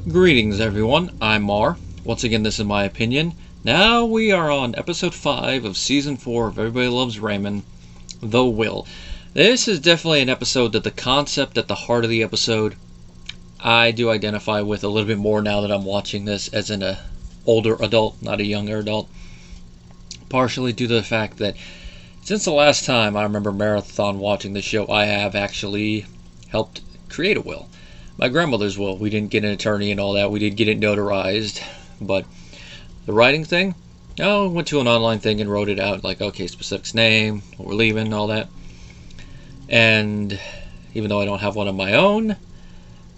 Greetings everyone, I'm Mar. Once again, this is my opinion. Now we are on episode 5 of season 4 of Everybody Loves Raymond, The Will. This is definitely an episode that the concept at the heart of the episode I do identify with a little bit more now that I'm watching this as an older adult, not a younger adult. Partially due to the fact that since the last time I remember marathon watching the show, I have actually helped create a will. My grandmother's will. We didn't get an attorney and all that. We did get it notarized. But the writing thing, I went to an online thing and wrote it out. Like, okay, specifics, name, what we're leaving, all that. And even though I don't have one of my own,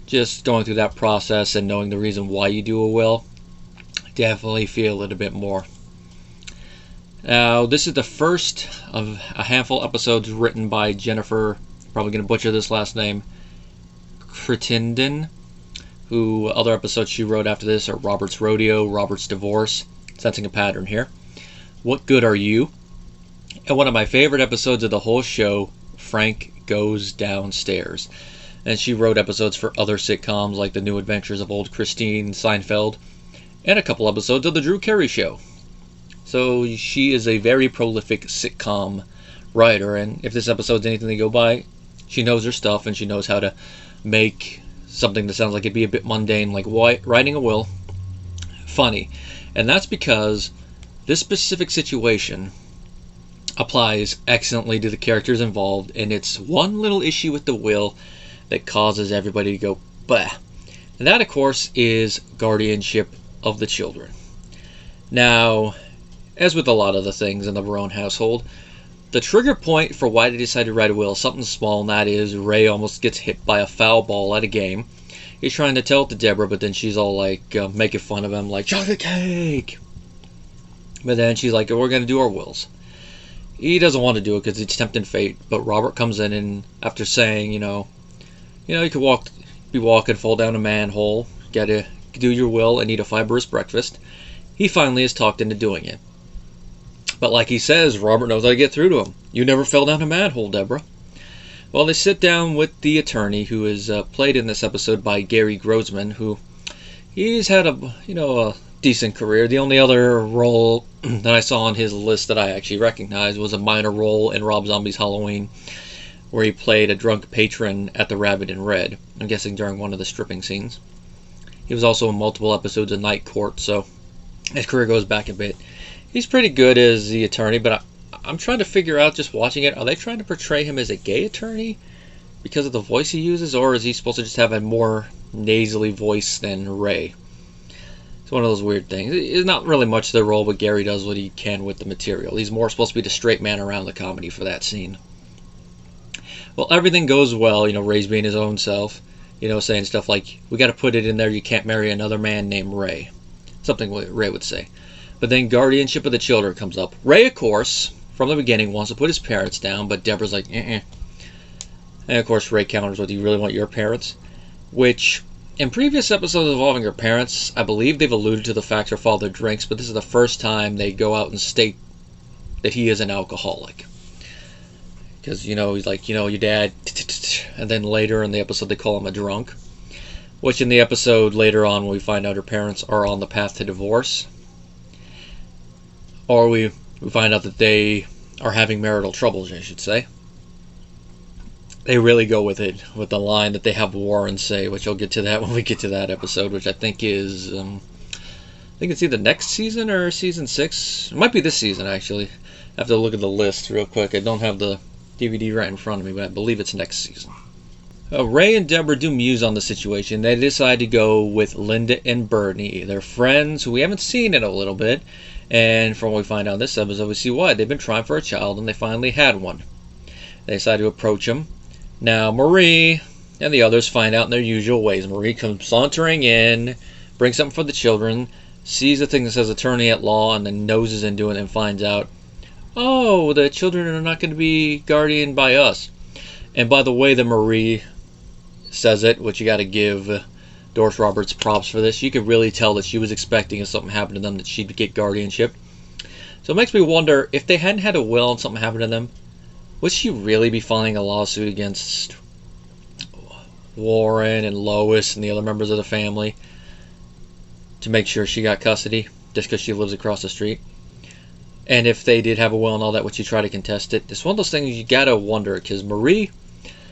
just going through that process and knowing the reason why you do a will, I definitely feel it a bit more. Now, this is the first of a handful of episodes written by Jennifer, probably going to butcher this last name, Crittenden, who other episodes she wrote after this are Robert's Rodeo, Robert's Divorce, sensing a pattern here, What Good Are You? And one of my favorite episodes of the whole show, Frank Goes Downstairs. And she wrote episodes for other sitcoms like The New Adventures of Old Christine, Seinfeld, and a couple episodes of The Drew Carey Show. So she is a very prolific sitcom writer, and if this episode's anything to go by, she knows her stuff and she knows how to make something that sounds like it'd be a bit mundane, like writing a will, funny. And that's because this specific situation applies excellently to the characters involved, and it's one little issue with the will that causes everybody to go, bah. And that, of course, is guardianship of the children. Now, as with a lot of the things in the Romano household, the trigger point for why they decided to write a will is something small, and that is Ray almost gets hit by a foul ball at a game. He's trying to tell it to Debra, but then she's all like making fun of him, like, chocolate cake! But then she's like, we're going to do our wills. He doesn't want to do it because it's tempting fate, but Robert comes in and after saying, you could be walking, fall down a manhole, gotta do your will and eat a fibrous breakfast. He finally is talked into doing it. But like he says, Robert knows how to get through to him. You never fell down a manhole, Debra. Well, they sit down with the attorney, who is played in this episode by Gary Grossman, who he's had a decent career. The only other role that I saw on his list that I actually recognized was a minor role in Rob Zombie's Halloween, where he played a drunk patron at the Rabbit in Red. I'm guessing during one of the stripping scenes. He was also in multiple episodes of Night Court, so his career goes back a bit. He's pretty good as the attorney, but I'm trying to figure out, just watching it, are they trying to portray him as a gay attorney because of the voice he uses, or is he supposed to just have a more nasally voice than Ray? It's one of those weird things. It's not really much their role, but Gary does what he can with the material. He's more supposed to be the straight man around the comedy for that scene. Well, everything goes well, Ray's being his own self, saying stuff like, we got to put it in there, you can't marry another man named Ray. Something Ray would say. But then guardianship of the children comes up. Ray, of course, from the beginning wants to put his parents down, but Debra's like, And of course, Ray counters with, you really want your parents? Which, in previous episodes involving her parents, I believe they've alluded to the fact her father drinks, but this is the first time they go out and state that he is an alcoholic. Because, he's like, your dad, and then later in the episode they call him a drunk. Which in the episode later on, we find out her parents are on the path to divorce. Or we find out that they are having marital troubles, I should say. They really go with it, with the line that they have war and say, which I'll get to that when we get to that episode, which I think is, I think it's either next season or season 6. It might be this season, actually. I have to look at the list real quick. I don't have the DVD right in front of me, but I believe it's next season. Ray and Debra do muse on the situation. They decide to go with Linda and Bernie. They're friends who we haven't seen in a little bit. And from what we find out in this episode, we see why. They've been trying for a child, and they finally had one. They decide to approach him. Now, Marie and the others find out in their usual ways. Marie comes sauntering in, brings something for the children, sees the thing that says attorney at law, and then noses into it and finds out, oh, the children are not going to be guardianed by us. And by the way that Marie says it, which you got to give Doris Roberts props for this, you could really tell that she was expecting if something happened to them that she'd get guardianship. So it makes me wonder, if they hadn't had a will and something happened to them, would she really be filing a lawsuit against Warren and Lois and the other members of the family? to make sure she got custody just because she lives across the street. And if they did have a will and all that, would she try to contest it? It's one of those things you gotta wonder, because Marie,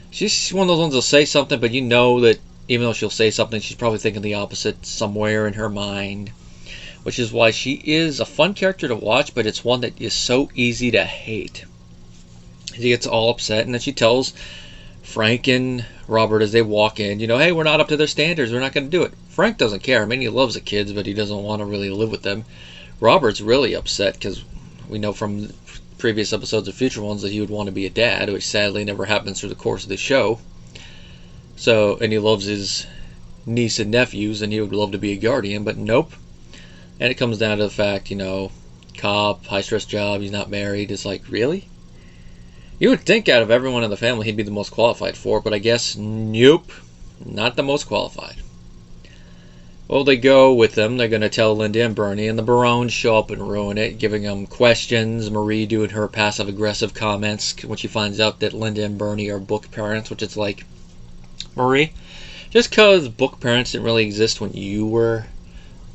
she's one of those ones that'll say something, but you know that even though she'll say something, she's probably thinking the opposite somewhere in her mind. Which is why she is a fun character to watch, but it's one that is so easy to hate. She gets all upset, and then she tells Frank and Robert as they walk in, you know, hey, we're not up to their standards, we're not going to do it. Frank doesn't care. I mean, he loves the kids, but he doesn't want to really live with them. Robert's really upset because we know from previous episodes of future ones that he would want to be a dad, which sadly never happens through the course of the show. So, and he loves his niece and nephews, and he would love to be a guardian, but nope. And it comes down to the fact, you know, cop, high-stress job, he's not married. It's like, really? You would think out of everyone in the family he'd be the most qualified for it, but I guess, nope, not the most qualified. Well, they go with them. They're going to tell Linda and Bernie, and the Barones show up and ruin it, giving them questions, Marie doing her passive-aggressive comments when she finds out that Linda and Bernie are book parents, which is like, Marie, just because book parents didn't really exist when you were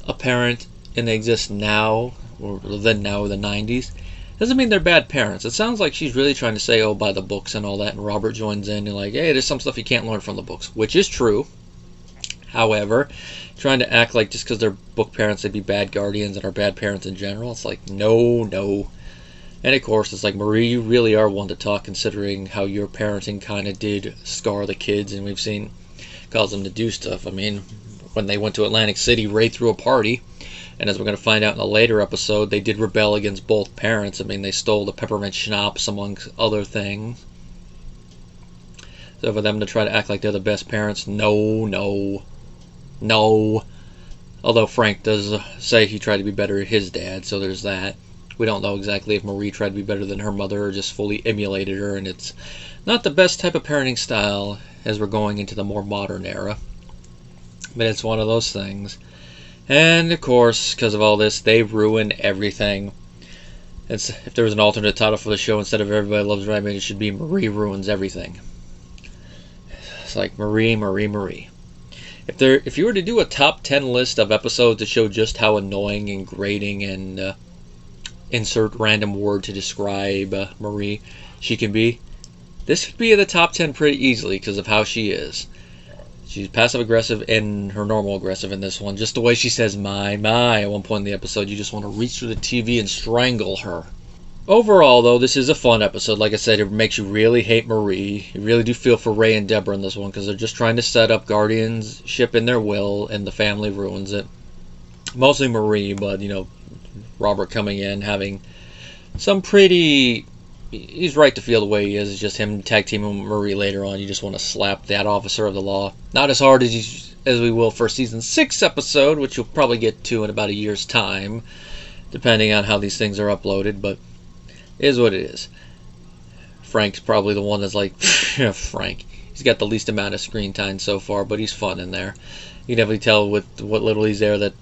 a parent, and they exist now, or then now, the 90s, doesn't mean they're bad parents. It sounds like she's really trying to say, oh, by the books and all that, and Robert joins in and like, hey, there's some stuff you can't learn from the books, which is true. However, trying to act like just because they're book parents they'd be bad guardians and are bad parents in general, it's like, no. And of course, it's like, Marie, you really are one to talk, considering how your parenting kind of did scar the kids, and we've seen cause them to do stuff. I mean, when they went to Atlantic City, Ray threw a party. And as we're going to find out in a later episode, they did rebel against both parents. I mean, they stole the peppermint schnapps, amongst other things. So for them to try to act like they're the best parents, no. Although Frank does say he tried to be better at his dad, so there's that. We don't know exactly if Marie tried to be better than her mother or just fully emulated her, and it's not the best type of parenting style as we're going into the more modern era. But it's one of those things. And, of course, because of all this, they ruin everything. If there was an alternate title for the show, instead of Everybody Loves Raymond, it should be Marie Ruins Everything. It's like Marie. If you were to do a top 10 list of episodes to show just how annoying and grating and insert random word to describe Marie she can be, this could be in the top 10 pretty easily because of how she is. She's passive-aggressive and her normal aggressive in this one. Just the way she says, my, at one point in the episode, you just want to reach through the TV and strangle her. Overall, though, this is a fun episode. Like I said, it makes you really hate Marie. You really do feel for Ray and Debra in this one, because they're just trying to set up guardianship in their will, and the family ruins it. Mostly Marie, but, you know, Robert coming in, having some pretty... He's right to feel the way he is. It's just him tag teaming Marie later on. You just want to slap that officer of the law. Not as hard as we will for season 6 episode, which you'll probably get to in about a year's time, depending on how these things are uploaded. But it is what it is. Frank's probably the one that's like, Frank. He's got the least amount of screen time so far, but he's fun in there. You can definitely tell with what little he's there that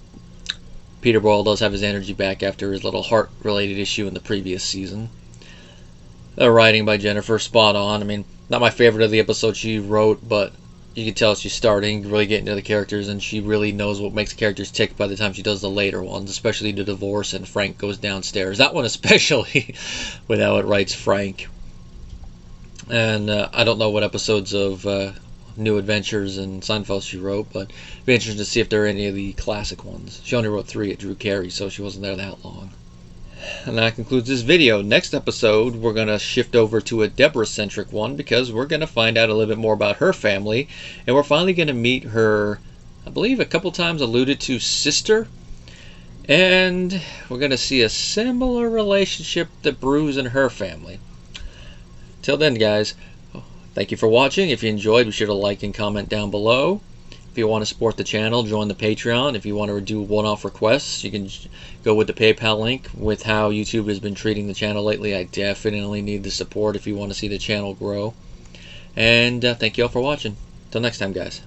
Peter Boyle does have his energy back after his little heart-related issue in the previous season. The writing by Jennifer, spot on. I mean, not my favorite of the episodes she wrote, but you can tell she's starting, really getting into the characters, and she really knows what makes characters tick by the time she does the later ones, especially the divorce and Frank goes downstairs. That one especially, with how it writes Frank. And I don't know what episodes of New Adventures and Seinfeld she wrote, but it'd be interesting to see if there are any of the classic ones. She only wrote 3 at Drew Carey, so she wasn't there that long. And that concludes this video. Next episode, we're going to shift over to a Debra-centric one because we're going to find out a little bit more about her family. And we're finally going to meet her, I believe a couple times alluded to, sister. And we're going to see a similar relationship that brews in her family. Till then, guys, thank you for watching. If you enjoyed, be sure to like and comment down below. If you want to support the channel, join the Patreon. If you want to do one-off requests, you can go with the PayPal link. With how YouTube has been treating the channel lately, I definitely need the support if you want to see the channel grow. And thank you all for watching. Till next time, guys.